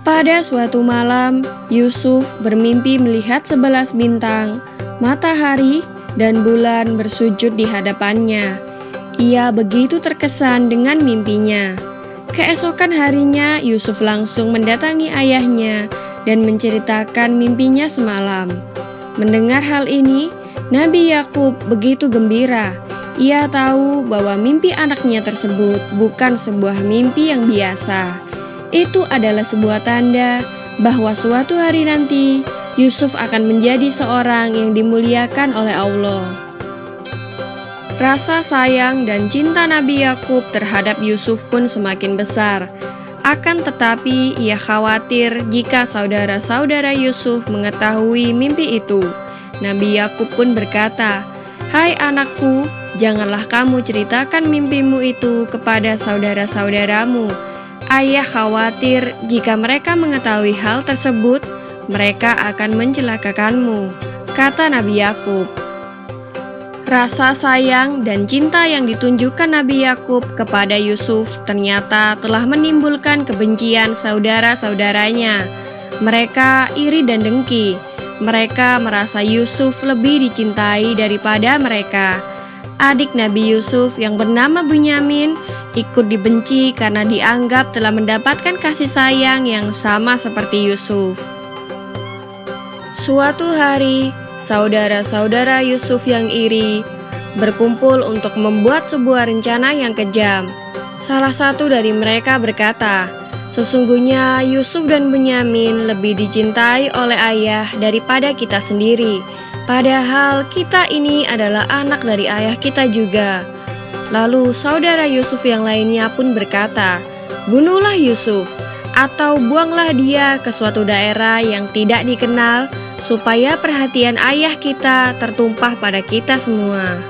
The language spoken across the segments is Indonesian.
Pada suatu malam, Yusuf bermimpi melihat 11 bintang, matahari, dan bulan bersujud di hadapannya. Ia begitu terkesan dengan mimpinya. Keesokan harinya, Yusuf langsung mendatangi ayahnya dan menceritakan mimpinya semalam. Mendengar hal ini, Nabi Yakub begitu gembira. Ia tahu bahwa mimpi anaknya tersebut bukan sebuah mimpi yang biasa. Itu adalah sebuah tanda bahwa suatu hari nanti Yusuf akan menjadi seorang yang dimuliakan oleh Allah. Rasa sayang dan cinta Nabi Yakub terhadap Yusuf pun semakin besar. Akan tetapi ia khawatir jika saudara-saudara Yusuf mengetahui mimpi itu. Nabi Yakub pun berkata, "Hai anakku, janganlah kamu ceritakan mimpimu itu kepada saudara-saudaramu. Ayah khawatir jika mereka mengetahui hal tersebut, mereka akan mencelakakanmu," kata Nabi Yakub. Rasa sayang dan cinta yang ditunjukkan Nabi Yakub kepada Yusuf ternyata telah menimbulkan kebencian saudara-saudaranya. Mereka iri dan dengki. Mereka merasa Yusuf lebih dicintai daripada mereka. Adik Nabi Yusuf yang bernama Bunyamin ikut dibenci karena dianggap telah mendapatkan kasih sayang yang sama seperti Yusuf. Suatu hari, saudara-saudara Yusuf yang iri berkumpul untuk membuat sebuah rencana yang kejam. Salah satu dari mereka berkata, "Sesungguhnya Yusuf dan Bunyamin lebih dicintai oleh ayah daripada kita sendiri. Padahal kita ini adalah anak dari ayah kita juga." Lalu saudara Yusuf yang lainnya pun berkata, "Bunuhlah Yusuf, atau buanglah dia ke suatu daerah yang tidak dikenal, supaya perhatian ayah kita tertumpah pada kita semua."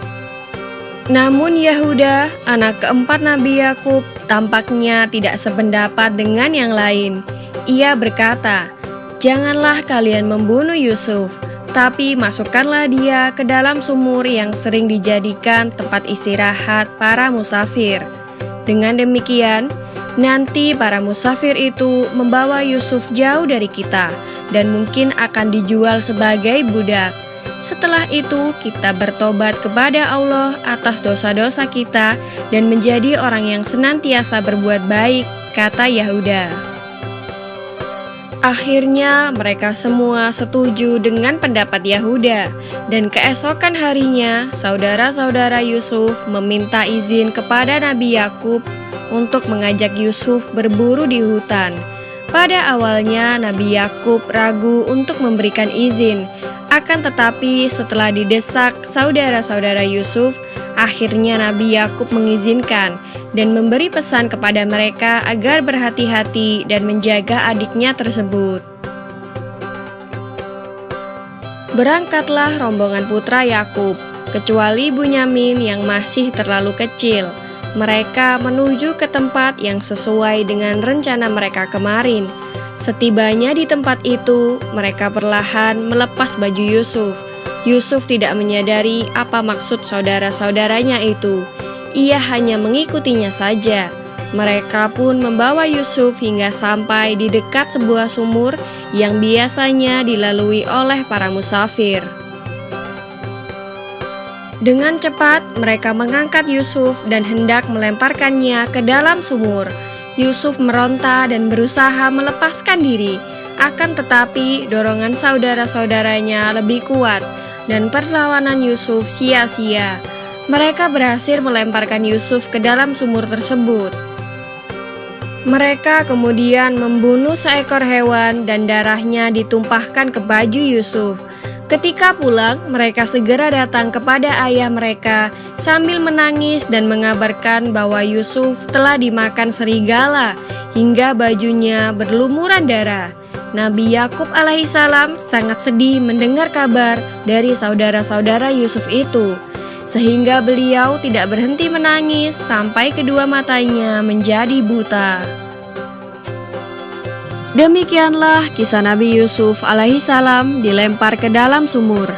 Namun Yahuda, anak keempat Nabi Yakub, tampaknya tidak sependapat dengan yang lain. Ia berkata, "Janganlah kalian membunuh Yusuf, tapi masukkanlah dia ke dalam sumur yang sering dijadikan tempat istirahat para musafir. Dengan demikian, nanti para musafir itu membawa Yusuf jauh dari kita dan mungkin akan dijual sebagai budak. Setelah itu kita bertobat kepada Allah atas dosa-dosa kita dan menjadi orang yang senantiasa berbuat baik," kata Yahuda. Akhirnya mereka semua setuju dengan pendapat Yahuda, dan keesokan harinya saudara-saudara Yusuf meminta izin kepada Nabi Yakub untuk mengajak Yusuf berburu di hutan. Pada awalnya Nabi Yakub ragu untuk memberikan izin, akan tetapi setelah didesak saudara-saudara Yusuf, akhirnya Nabi Yakub mengizinkan dan memberi pesan kepada mereka agar berhati-hati dan menjaga adiknya tersebut. Berangkatlah rombongan putra Yakub, kecuali Bunyamin yang masih terlalu kecil. Mereka menuju ke tempat yang sesuai dengan rencana mereka kemarin. Setibanya di tempat itu, mereka perlahan melepas baju Yusuf. Yusuf tidak menyadari apa maksud saudara-saudaranya itu. Ia hanya mengikutinya saja. Mereka pun membawa Yusuf hingga sampai di dekat sebuah sumur yang biasanya dilalui oleh para musafir. Dengan cepat, mereka mengangkat Yusuf dan hendak melemparkannya ke dalam sumur. Yusuf meronta dan berusaha melepaskan diri. Akan tetapi, dorongan saudara-saudaranya lebih kuat dan perlawanan Yusuf sia-sia. Mereka berhasil melemparkan Yusuf ke dalam sumur tersebut. Mereka kemudian membunuh seekor hewan dan darahnya ditumpahkan ke baju Yusuf. Ketika pulang, mereka segera datang kepada ayah mereka sambil menangis dan mengabarkan bahwa Yusuf telah dimakan serigala hingga bajunya berlumuran darah. Nabi Yakub alaihissalam sangat sedih mendengar kabar dari saudara-saudara Yusuf itu, sehingga beliau tidak berhenti menangis sampai kedua matanya menjadi buta. Demikianlah kisah Nabi Yusuf alaihissalam dilempar ke dalam sumur.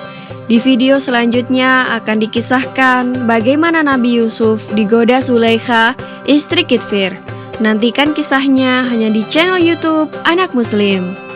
Di video selanjutnya akan dikisahkan bagaimana Nabi Yusuf digoda Zulaikha, istri Kitfir. Nantikan kisahnya hanya di channel YouTube Anak Muslim.